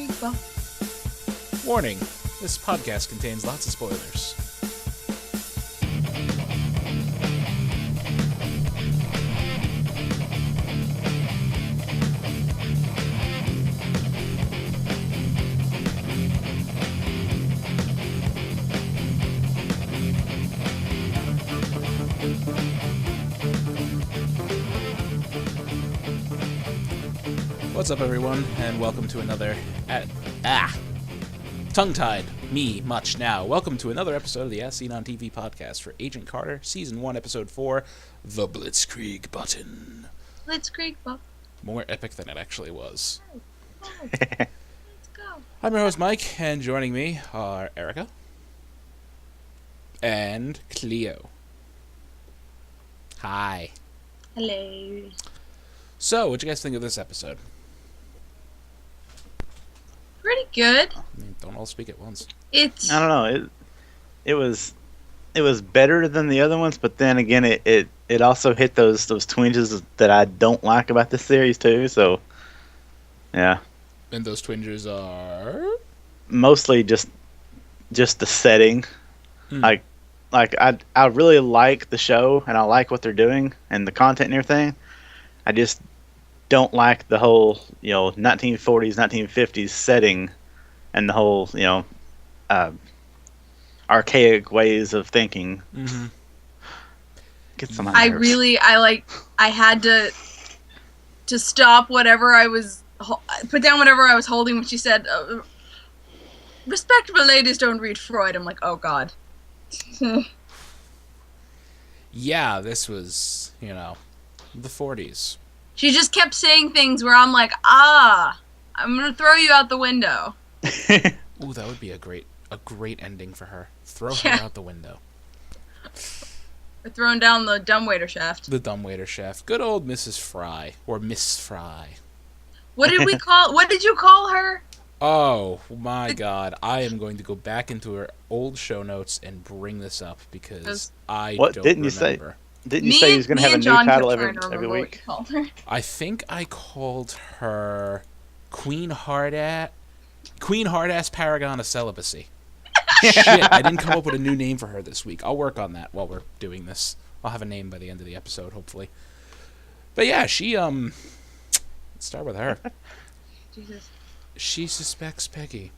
Blitzkrieg ball. Warning, this podcast contains lots of spoilers. What's up, everyone, and welcome to another... tongue-tied. Me, much now. Welcome to another episode of the As Seen on TV podcast for Agent Carter, Season 1, Episode 4, The Blitzkrieg Button. Blitzkrieg ball. More epic than it actually was. Let's go. I'm your host, Mike, and joining me are Erica and Cleo. Hi. Hello. So, what'd you guys think of this episode? Pretty good. I mean, don't all speak at once. It's I don't know. It was better than the other ones, but then again, it also hit those twinges that I don't like about this series too. So, yeah. And those twinges are... Mostly just the setting. Like I really like the show and I like what they're doing and the content and everything. I just don't like the whole 1940s 1950s setting and the whole archaic ways of thinking. Mm-hmm. Gets on my nerves. I had to stop whatever I was put down whatever I was holding when she said respectable ladies don't read Freud. I'm like, oh god. Yeah, this was, the 40s. She just kept saying things where I'm like, I'm gonna throw you out the window. Ooh, that would be a great ending for her. Throw Yeah. her out the window. Or throwing down the dumbwaiter shaft. The dumbwaiter chef. Good old Mrs. Fry. Or Miss Fry. What did you call her? Oh, my God. I am going to go back into her old show notes and bring this up because I What don't didn't you remember. say? Didn't you say he was going to have a new title every week? I think I called her Queen Hardass Paragon of Celibacy. Shit, I didn't come up with a new name for her this week. I'll work on that while we're doing this. I'll have a name by the end of the episode, hopefully. But yeah, she, let's start with her. Jesus. She suspects Peggy.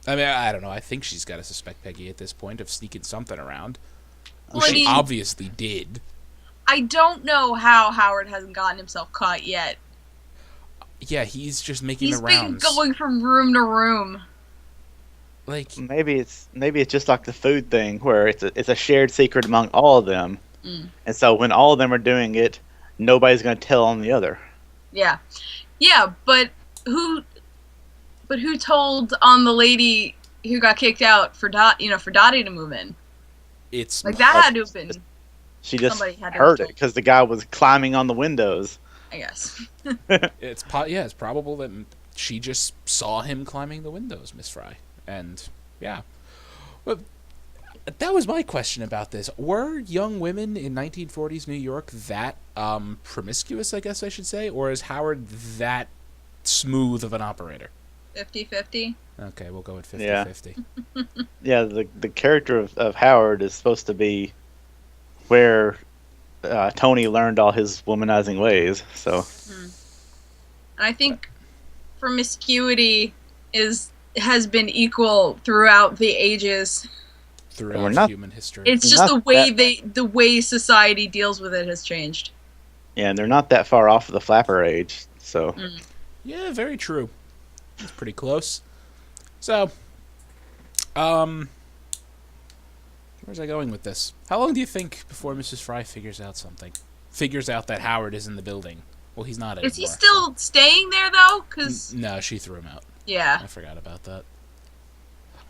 I mean, I don't know. I think she's got to suspect Peggy at this point of sneaking something around. Well, she obviously did. I don't know how Howard hasn't gotten himself caught yet. Yeah, he's just making the rounds. He's been going from room to room. Like, Maybe it's just like the food thing where it's a shared secret among all of them, and so when all of them are doing it, nobody's going to tell on the other. Yeah, but who told on the lady who got kicked out for Dottie to move in? it's Like that had to have been. She just Somebody had to heard have it because the guy was climbing on the windows. I guess. it's probable that she just saw him climbing the windows, Miss Fry. And yeah, well, that was my question about this. Were young women in 1940s New York that promiscuous, I guess I should say, or is Howard that smooth of an operator? 50-50. Okay, we'll go with 50-50. Yeah, the character of Howard is supposed to be where Tony learned all his womanizing ways. So, And I think promiscuity has been equal throughout the ages. Throughout human history. It's just the way society deals with it has changed. yeah, and they're not that far off of the flapper age. So, Yeah, very true. It's pretty close. So, where's I going with this? How long do you think before Mrs. Fry figures out something? Figures out that Howard is in the building. Well, he's not anymore. Is he still staying there, though? No, she threw him out. Yeah. I forgot about that.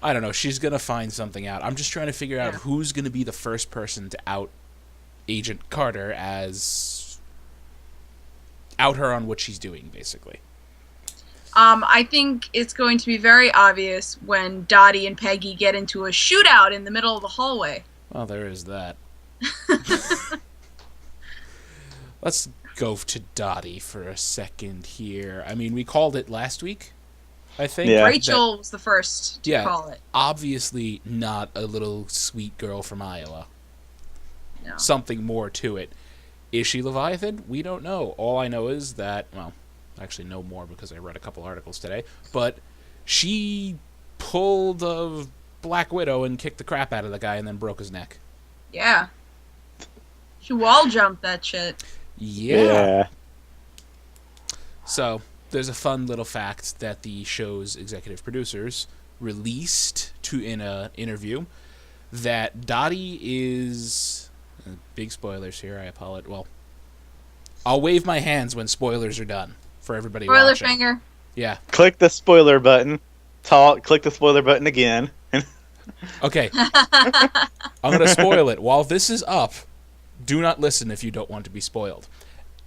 I don't know. She's going to find something out. I'm just trying to figure out who's going to be the first person to out Agent Carter as... out her on what she's doing, basically. I think it's going to be very obvious when Dottie and Peggy get into a shootout in the middle of the hallway. Well, there is that. Let's go to Dottie for a second here. I mean, we called it last week, I think. Yeah. Rachel was the first to call it. Obviously not a little sweet girl from Iowa. No. Something more to it. Is she Leviathan? We don't know. All I know is that, well, actually no more because I read a couple articles today, but she pulled a Black Widow and kicked the crap out of the guy and then broke his neck. Yeah. She wall jumped that shit. Yeah. So, there's a fun little fact that the show's executive producers released in an interview that Dottie is... big spoilers here, I apologize. Well, I'll wave my hands when spoilers are done for everybody Spoiler watching. finger. Yeah. Click the spoiler button. Click the spoiler button again. Okay. I'm going to spoil it. While this is up, do not listen if you don't want to be spoiled.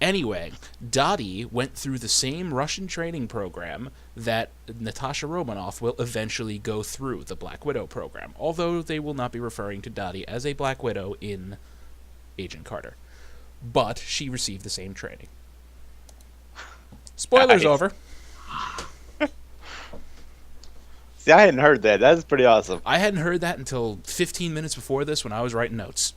Anyway, Dottie went through the same Russian training program that Natasha Romanoff will eventually go through, the Black Widow program, although they will not be referring to Dottie as a Black Widow in Agent Carter. But she received the same training. Spoilers Nice. over. See, I hadn't heard that. That's pretty awesome. I hadn't heard that until 15 minutes before this when I was writing notes.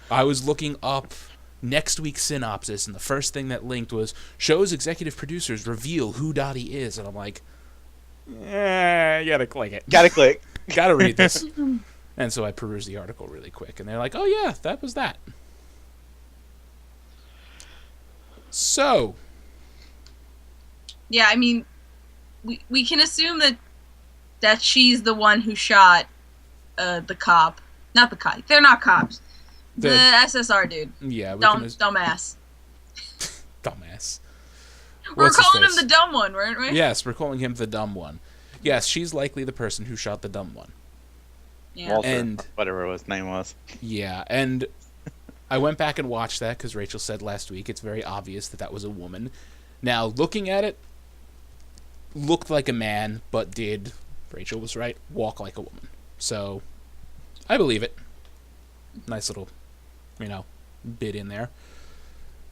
I was looking up next week's synopsis, and the first thing that linked was, show's executive producers reveal who Dottie is. And I'm like, you gotta click it. Gotta click. Gotta read this. And so I perused the article really quick, and they're like, oh yeah, that was that. So. Yeah, I mean, we can assume that she's the one who shot the cop. Not the cop. They're not cops. The SSR dude. Yeah. Dumbass. Dumbass. We're calling him the dumb one, weren't we? Yes, we're calling him the dumb one. Yes, she's likely the person who shot the dumb one. Yeah. Walter, And whatever his name was. yeah, and I went back and watched that because Rachel said last week it's very obvious that was a woman. Now, looking at it, looked like a man, but did, Rachel was right, walk like a woman. So, I believe it. Nice little, bit in there.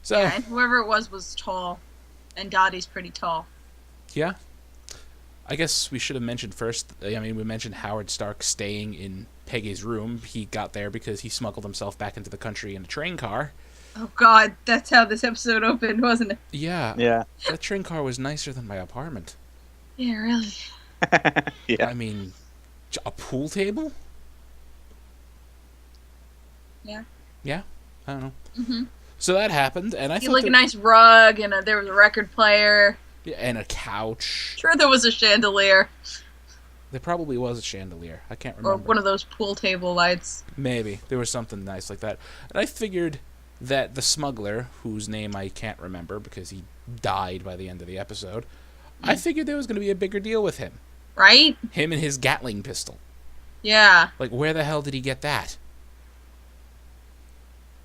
So, Yeah, and whoever it was tall. And Dottie's pretty tall. yeah. I guess we should have mentioned first, we mentioned Howard Stark staying in Peggy's room. He got there because he smuggled himself back into the country in a train car. Oh god, that's how this episode opened, wasn't it? Yeah. Yeah. That train car was nicer than my apartment. Yeah, really. Yeah. I mean, a pool table? Yeah. Yeah? I don't know. Mm-hmm. So that happened, and I You thought like a nice rug, and there was a record player. and a couch. Sure, there was a chandelier. There probably was a chandelier. I can't Or remember. one of those pool table lights. Maybe. There was something nice like that. And I figured that the smuggler, whose name I can't remember because he died by the end of the episode, I figured there was going to be a bigger deal with him. Right? Him and his Gatling pistol. Yeah. Like, where the hell did he get that?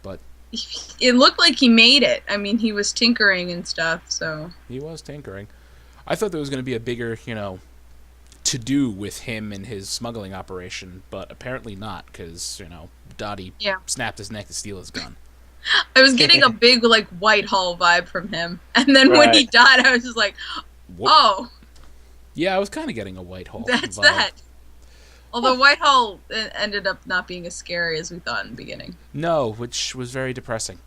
But It looked like he made it. I mean, he was tinkering and stuff, so... he was tinkering. I thought there was going to be a bigger, to-do with him and his smuggling operation, but apparently not, because, Dottie snapped his neck to steal his gun. I was getting a big, Whitehall vibe from him. And then when he died, I was just like, oh, Yeah, I was kind of getting a Whitehall that's vibe. that. Although Whitehall ended up not being as scary as we thought in the beginning. No, which was very depressing.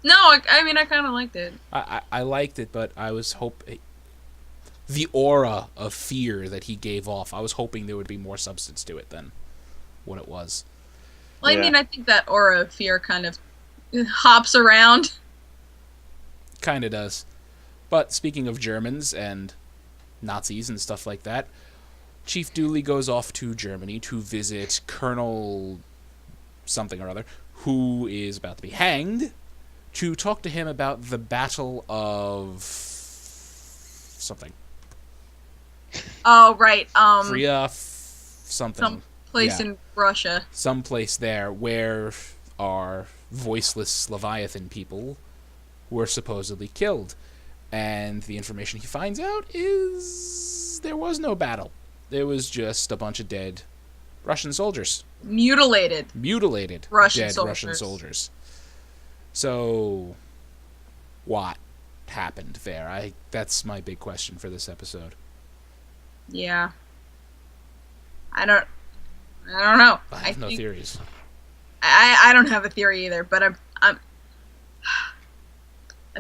No, I kind of liked it. I liked it, but I was hoping... the aura of fear that he gave off, I was hoping there would be more substance to it than what it was. Well, Yeah. I think that aura of fear kind of hops around. Kind of does. But speaking of Germans and Nazis and stuff like that, Chief Dooley goes off to Germany to visit Colonel something or other, who is about to be hanged, to talk to him about the Battle of something. Oh, right. Something. Some place in Russia. Someplace there where our voiceless Leviathan people were supposedly killed. And the information he finds out is there was no battle. There was just a bunch of dead Russian soldiers. Mutilated Mutilated Russian dead soldiers. Russian soldiers. So, what happened there? That's my big question for this episode. Yeah. I don't know. I have no theories. I don't have a theory either, but I'm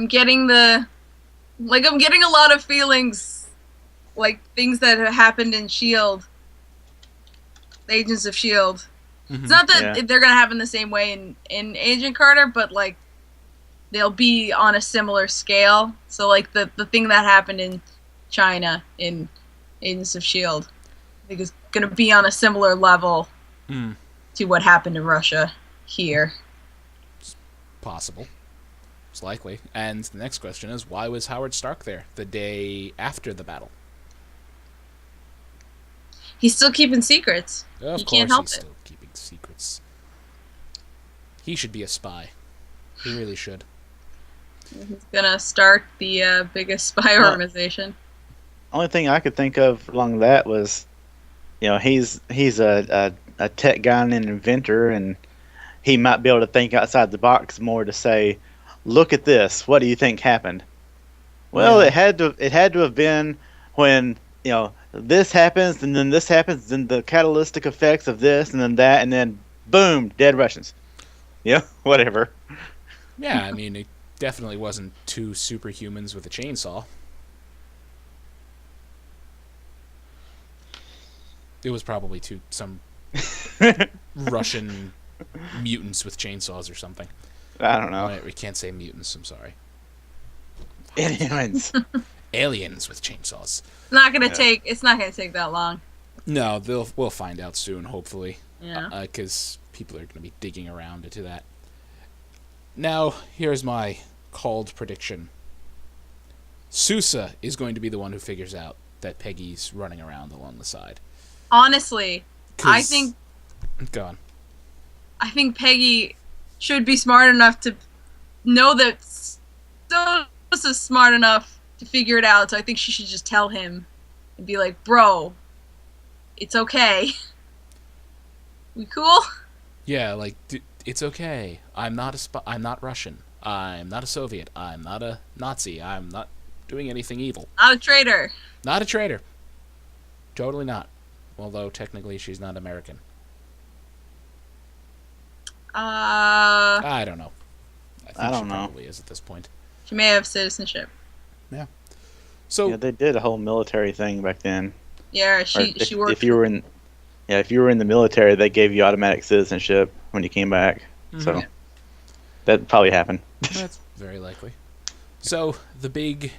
getting I'm getting a lot of feelings, like things that have happened in S.H.I.E.L.D., Agents of S.H.I.E.L.D. Mm-hmm. It's not that they're gonna happen the same way in Agent Carter, but like they'll be on a similar scale. So like the thing that happened in China in Agents of S.H.I.E.L.D., I think is gonna be on a similar level to what happened in Russia here. It's possible. It's likely. And the next question is, why was Howard Stark there the day after the battle? He's still keeping secrets. Of he course can't help he's it. still keeping secrets. He should be a spy. He really should. He's gonna start the biggest spy organization. Only thing I could think of along that was, he's a tech guy and an inventor, and he might be able to think outside the box more to say, look at this. What do you think happened? Well, it had to have been when this happens, and then this happens, and the catalytic effects of this, and then that, and then boom, dead Russians. Yeah, whatever. Yeah, I mean, it definitely wasn't two superhumans with a chainsaw. It was probably some Russian mutants with chainsaws or something. I don't know. We can't say mutants, I'm sorry. Aliens. Aliens with chainsaws. It's not gonna take that long. No, we'll find out soon, hopefully. Yeah. Because people are going to be digging around into that. Now, here's my called prediction. Sousa is going to be the one who figures out that Peggy's running around along the side. Honestly, I think... Go on. I think Peggy should be smart enough to know that Sousa's smart enough to figure it out, so I think she should just tell him and be like, bro, it's okay. We cool? Yeah, like, it's okay. I'm not I'm not Russian. I'm not a Soviet. I'm not a Nazi. I'm not doing anything evil. Not a traitor. Not a traitor. Totally not. Although, technically, she's not American. I don't know. I think she probably is at this point. She may have citizenship. Yeah. So yeah, they did a whole military thing back then. Yeah, she worked. If you were in the military, they gave you automatic citizenship when you came back. Mm-hmm. So that probably happened. That's very likely. So the big,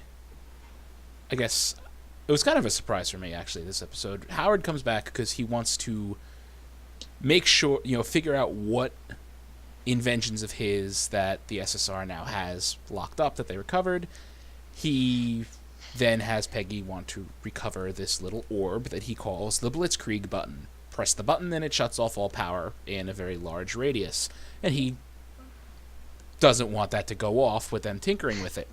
I guess, it was kind of a surprise for me actually. This episode, Howard comes back because he wants to make sure, figure out what inventions of his that the SSR now has locked up that they recovered. He then has Peggy want to recover this little orb that he calls the Blitzkrieg button. Press the button and it shuts off all power in a very large radius. And he doesn't want that to go off with them tinkering with it.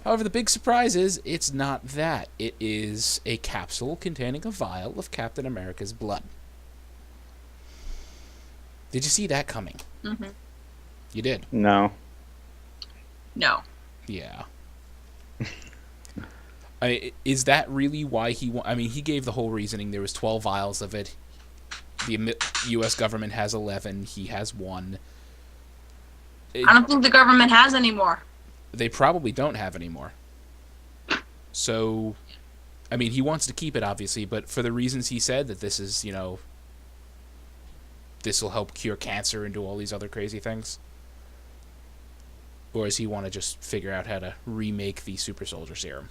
However, the big surprise is it's not that. It is a capsule containing a vial of Captain America's blood. Did you see that coming? Mm-hmm. You did? No. Yeah. Is that really why he... he gave the whole reasoning. There was 12 vials of it. The U.S. government has 11. He has 1. I don't think the government has any more. They probably don't have any more. So, he wants to keep it, obviously, but for the reasons he said, that this is, this will help cure cancer and do all these other crazy things? Or does he want to just figure out how to remake the super soldier serum?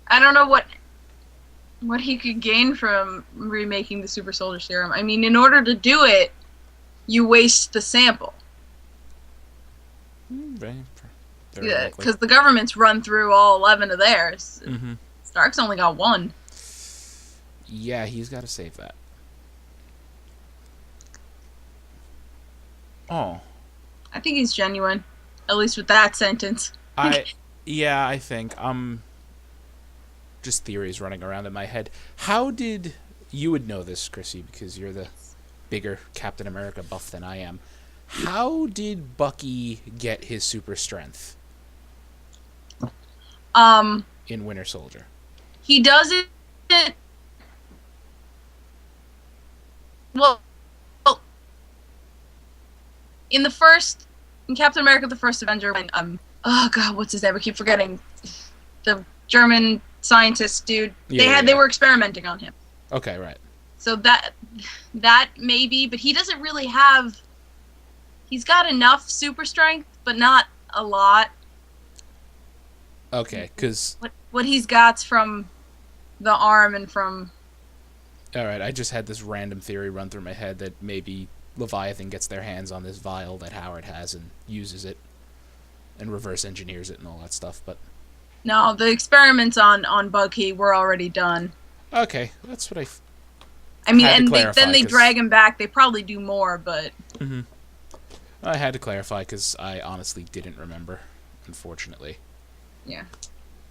I don't know what he could gain from remaking the super soldier serum. In order to do it, you waste the sample. Yeah, because the government's run through all 11 of theirs. Mm-hmm. Stark's only got 1. Yeah, he's got to save that. Oh. I think he's genuine. At least with that sentence. I think. Just theories running around in my head. How did... You would know this, Chrissy, because you're the bigger Captain America buff than I am. How did Bucky get his super strength in Winter Soldier? He does it. Well, in Captain America: The First Avenger, when oh god, what's his name? I keep forgetting. The German scientist dude. They were experimenting on him. Okay, right. So that maybe, but he doesn't really have. He's got enough super strength, but not a lot. Okay, because what he's got's from the arm and from. All right, I just had this random theory run through my head that maybe Leviathan gets their hands on this vial that Howard has and uses it and reverse engineers it and all that stuff, but... No, the experiments on Bucky were already done. Okay, that's what I mean, and then they drag him back. They probably do more, but... Mm-hmm. I had to clarify because I honestly didn't remember, unfortunately. Yeah.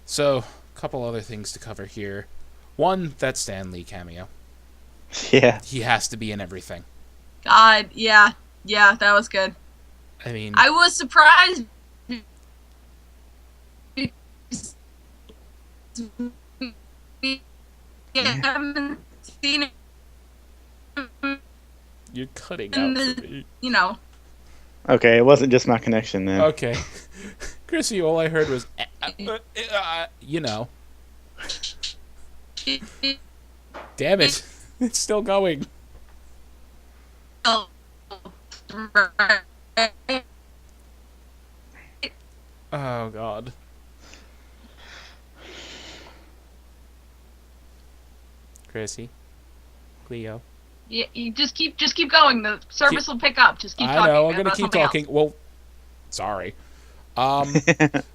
So, a couple other things to cover here. One, that Stanley cameo. Yeah. He has to be in everything. God, yeah. Yeah, that was good. I mean... I was surprised. I haven't seen it. You're cutting out for me. You know. Okay, it wasn't just my connection then. Okay. Chrissy, all I heard was, you know. Damn it. It's still going. Oh, God. Chrissy? Cleo? Yeah, you just keep going. The service will pick up. Just keep talking. I know, I'm going to keep talking. Else. Well, sorry.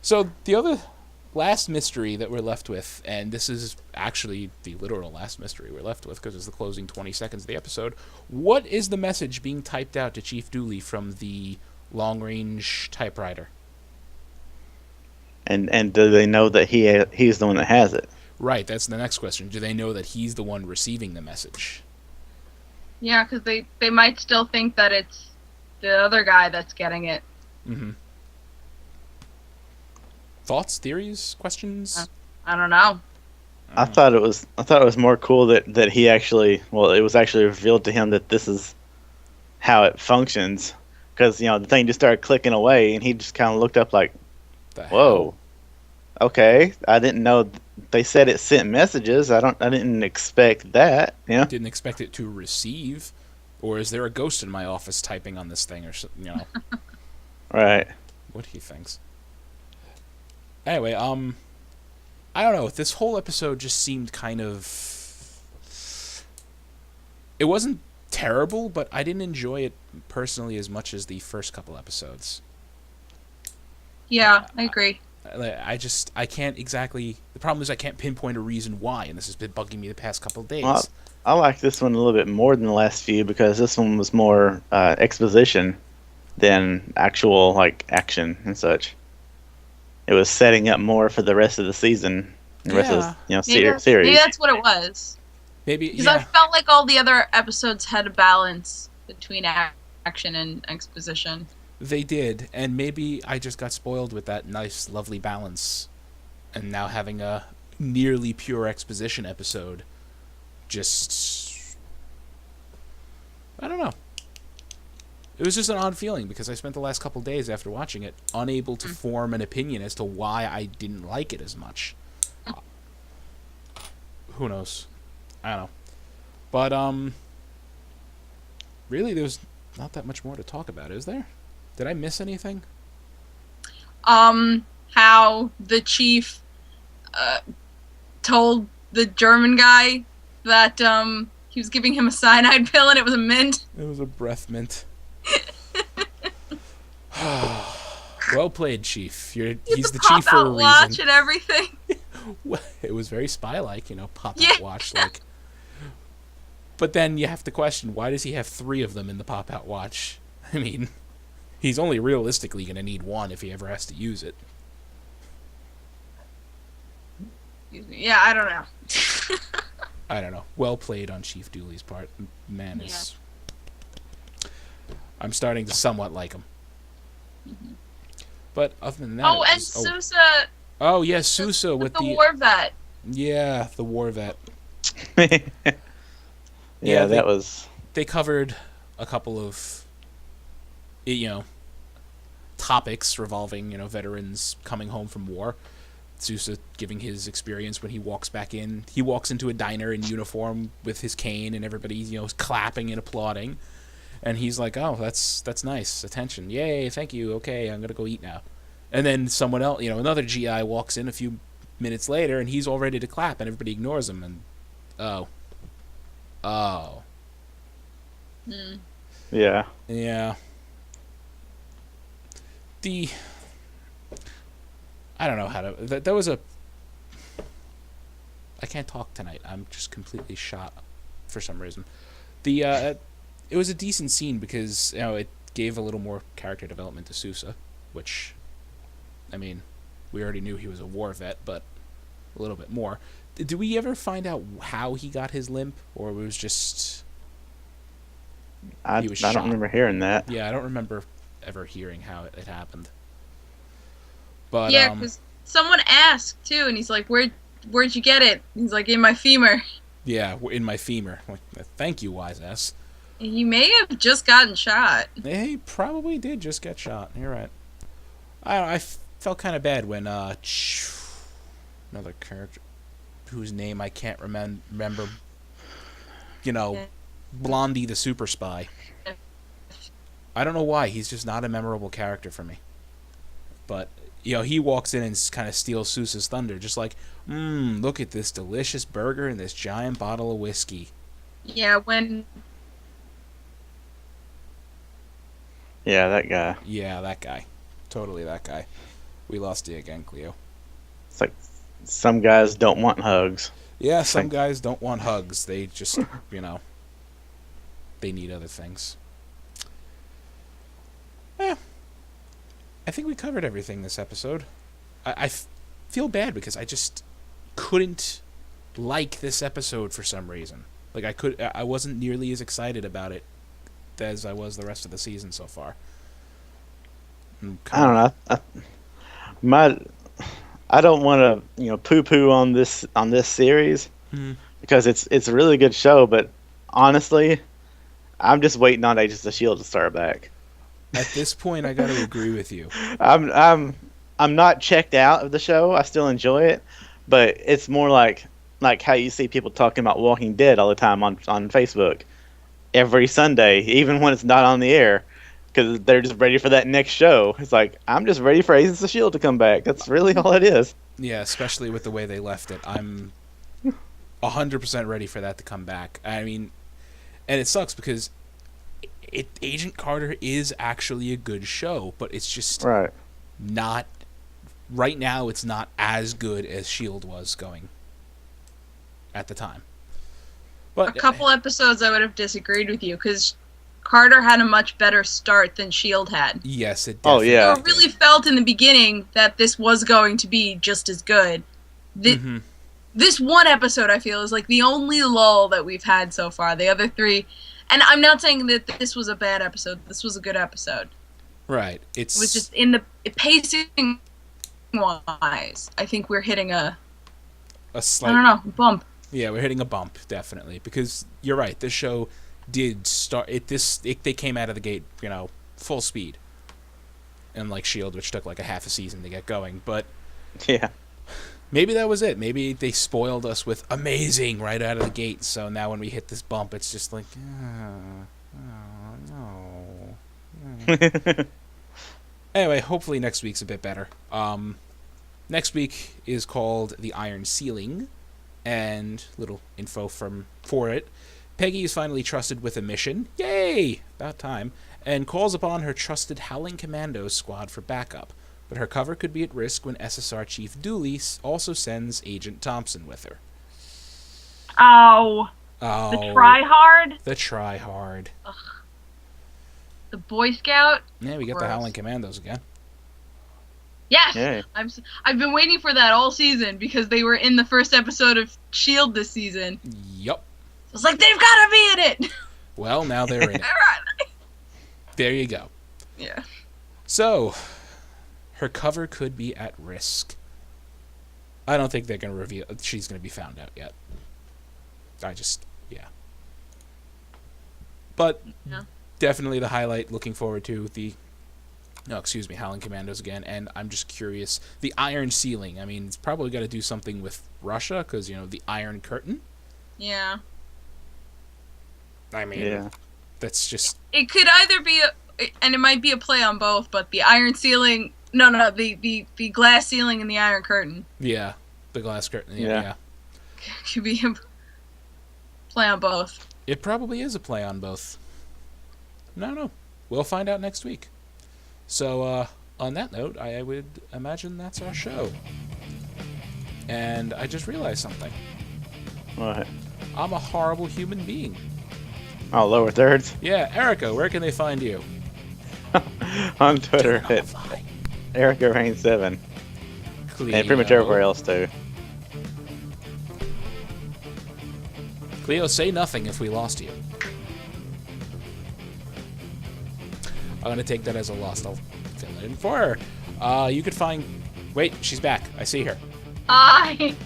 So, the other last mystery that we're left with, and this is actually the literal last mystery we're left with because it's the closing 20 seconds of the episode. What is the message being typed out to Chief Dooley from the long-range typewriter? And do they know that he's the one that has it? Right, that's the next question. Do they know that he's the one receiving the message? Yeah, because they might still think that it's the other guy that's getting it. Mm-hmm. Thoughts, theories, questions? I don't know. I thought it was more cool that he actually, well, it was actually revealed to him that this is how it functions, because the thing just started clicking away and he just kind of looked up like, whoa, okay, I didn't know they said it sent messages. I didn't expect that. Yeah, didn't expect it to receive, or is there a ghost in my office typing on this thing, or right? What he thinks. Anyway, I don't know. This whole episode just seemed kind of... It wasn't terrible, but I didn't enjoy it personally as much as the first couple episodes. Yeah, I agree. I can't exactly... The problem is I can't pinpoint a reason why, and this has been bugging me the past couple of days. Well, I like this one a little bit more than the last few because this one was more exposition than actual action and such. It was setting up more for the rest of the season, the rest of the series. Maybe that's what it was. Maybe because I felt like all the other episodes had a balance between action and exposition. They did, and maybe I just got spoiled with that nice, lovely balance, and now having a nearly pure exposition episode, just I don't know. It was just an odd feeling because I spent the last couple days after watching it unable to form an opinion as to why I didn't like it as much. Who knows? I don't know. But, really, there's not that much more to talk about, is there? Did I miss anything? How the chief, told the German guy that, he was giving him a cyanide pill and it was a mint. It was a breath mint. Well played, Chief. He's the chief for a reason. Watch and everything. It was very spy-like, pop-out watch. But then you have to question, why does he have 3 of them in the pop-out watch? I mean, he's only realistically going to need 1 if he ever has to use it. Yeah, I don't know. I don't know. Well played on Chief Dooley's part. Man is... I'm starting to somewhat like him. Mm-hmm. But other than that... Oh, and Sousa... Oh, yes, Sousa with the war vet. Yeah, the war vet. yeah, that was... They covered a couple of, topics revolving, veterans coming home from war. Sousa giving his experience when he walks back in. He walks into a diner in uniform with his cane and everybody, clapping and applauding. And he's like, oh, that's nice. Attention. Yay, thank you. Okay, I'm going to go eat now. And then someone else, another GI walks in a few minutes later and he's all ready to clap and everybody ignores him. And, oh. Yeah. Yeah. I don't know how to... That was a... I can't talk tonight. I'm just completely shot for some reason. It was a decent scene because, it gave a little more character development to Sousa, which, I mean, we already knew he was a war vet, but a little bit more. Did we ever find out how he got his limp, or it was just... I don't remember hearing that. Yeah, I don't remember ever hearing how it happened. But yeah, because someone asked too, and he's like, "Where'd you get it?" He's like, "In my femur." Yeah, in my femur. Like, thank you, wise ass. He may have just gotten shot. He probably did just get shot. You're right. I felt kind of bad when another character whose name I can't remember. Blondie the super spy. I don't know why. He's just not a memorable character for me. But, he walks in and kind of steals Sousa's thunder. Just like, look at this delicious burger and this giant bottle of whiskey. Yeah, Yeah, that guy. Yeah, that guy. Totally that guy. We lost you again, Cleo. It's like some guys don't want hugs. Yeah, some guys don't want hugs. They just, they need other things. Yeah. I think we covered everything this episode. I feel bad because I just couldn't like this episode for some reason. Like I wasn't nearly as excited about it as I was the rest of the season so far. I don't know. I don't want to poo-poo on this series because it's a really good show, but honestly, I'm just waiting on Agents of S.H.I.E.L.D. to start back. At this point, I got to agree with you. I'm not checked out of the show. I still enjoy it, but it's more like how you see people talking about Walking Dead all the time on Facebook every Sunday, even when it's not on the air, because they're just ready for that next show. It's like, I'm just ready for Agents of S.H.I.E.L.D. to come back. That's really all it is. Yeah, especially with the way they left it. I'm 100% ready for that to come back. I mean, and it sucks because Agent Carter is actually a good show, but it's just not... Right now, it's not as good as S.H.I.E.L.D. was going at the time. But a couple episodes I would have disagreed with you, because Carter had a much better start than S.H.I.E.L.D. had. Yes, it definitely did. I really felt in the beginning that this was going to be just as good. This one episode, I feel, is like the only lull that we've had so far. The other three... And I'm not saying that this was a bad episode. This was a good episode. Right. It was just in the pacing wise. I think we're hitting a slight... I don't know, bump. Yeah, we're hitting a bump, definitely. Because you're right. This show did start... They came out of the gate, full speed. Unlike S.H.I.E.L.D., which took like a half a season to get going. But... Yeah. Maybe that was it. Maybe they spoiled us with amazing right out of the gate. So now when we hit this bump, it's just like, no. Anyway, hopefully next week's a bit better. Next week is called The Iron Ceiling, and little info for it. Peggy is finally trusted with a mission. Yay! About time. And calls upon her trusted Howling Commandos squad for backup. But her cover could be at risk when SSR Chief Dooley also sends Agent Thompson with her. Oh. The try-hard? The try-hard. Ugh. The Boy Scout? Yeah, we got the Howling Commandos again. Yes! Yay. I've been waiting for that all season because they were in the first episode of S.H.I.E.L.D. this season. Yup. I was like, they've got to be in it! Well, now they're in it. There you go. Yeah. So, her cover could be at risk. I don't think they're going to reveal she's going to be found out yet. Yeah. But definitely the highlight, looking forward to Howling Commandos again, and I'm just curious. The Iron Ceiling, I mean, it's probably got to do something with Russia, because, the Iron Curtain. Yeah. I mean, that's just... It could either be, and it might be a play on both, but the Iron Ceiling... No, the glass ceiling and the Iron Curtain. Yeah, the glass curtain, yeah. Could be a play on both. It probably is a play on both. No. We'll find out next week. So, on that note, I would imagine that's our show. And I just realized something. What? I'm a horrible human being. Oh, lower thirds? Yeah, Erica, where can they find you? On Twitter, it's Erica Rain 7. Cleo. And pretty much everywhere else, too. Cleo, say nothing if we lost you. I'm going to take that as a loss. I'll fill it in for her. You could find... Wait, she's back. I see her. Hi! You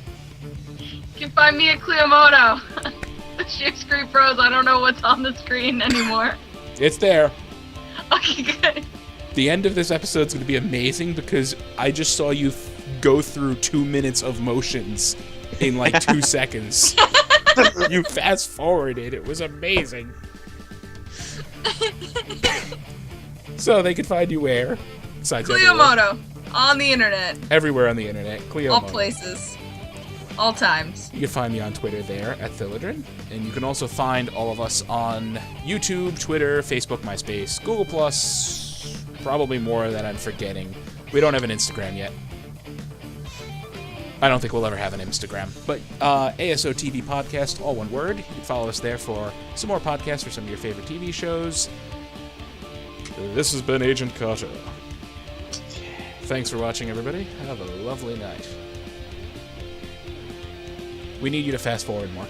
can find me at Cleomoto. The ship screen froze. I don't know what's on the screen anymore. It's there. Okay, good. The end of this episode is going to be amazing because I just saw you go through 2 minutes of motions in like 2 seconds. You fast forwarded. It was amazing. So they could find you where? Besides Cleomoto. On the internet. Everywhere on the internet. Cleomoto. All places. All times. You can find me on Twitter there at Philodrin. And you can also find all of us on YouTube, Twitter, Facebook, MySpace, Google+, probably more that I'm forgetting. We don't have an Instagram yet. I don't think we'll ever have an Instagram. But ASO TV Podcast, all one word. You can follow us there for some more podcasts for some of your favorite TV shows. This has been Agent Carter. Thanks for watching, everybody. Have a lovely night. We need you to fast forward more.